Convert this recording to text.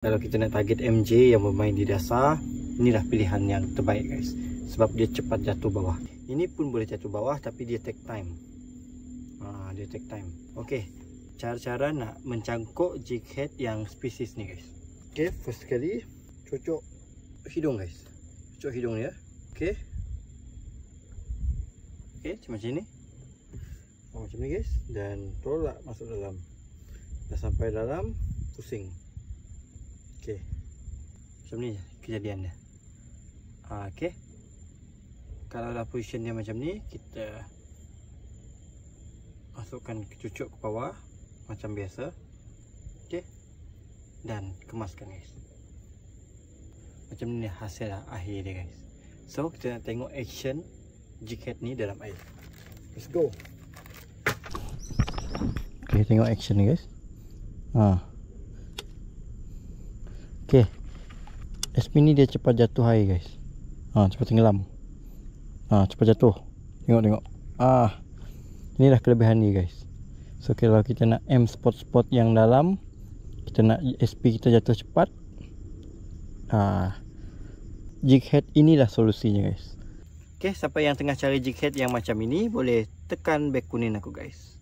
Kalau kita nak target MJ yang bermain di dasar, inilah pilihan yang terbaik guys. Sebab dia cepat jatuh bawah. Ini pun boleh jatuh bawah tapi dia take time. Dia take time. Okey, cara-cara nak mencangkuk jig head yang spesies ni guys. Okey, first sekali cucuk hidung guys. Cucuk hidung dia. Okey. Okey, macam ni. Macam ni guys. Dan tolak masuk dalam. Dah sampai dalam, pusing. Okey. Macam ni kejadian dia. Okey. Kalau dah position dia macam ni, kita masukkan cucuk ke bawah macam biasa. Okey. Dan kemaskan guys. Macam ni hasil akhir dia guys. So, kita nak tengok action jig head ni dalam air. Let's go. Okey, tengok action ni guys. Okey. SP ni dia cepat jatuh air guys. Cepat tenggelam. Cepat jatuh. Tengok. Inilah kelebihan ni guys. So kalau kita nak aim spot-spot yang dalam, kita nak SP kita jatuh cepat, jig head inilah solusinya guys. Okey, siapa yang tengah cari jig head yang macam ini, boleh tekan back kuning aku guys.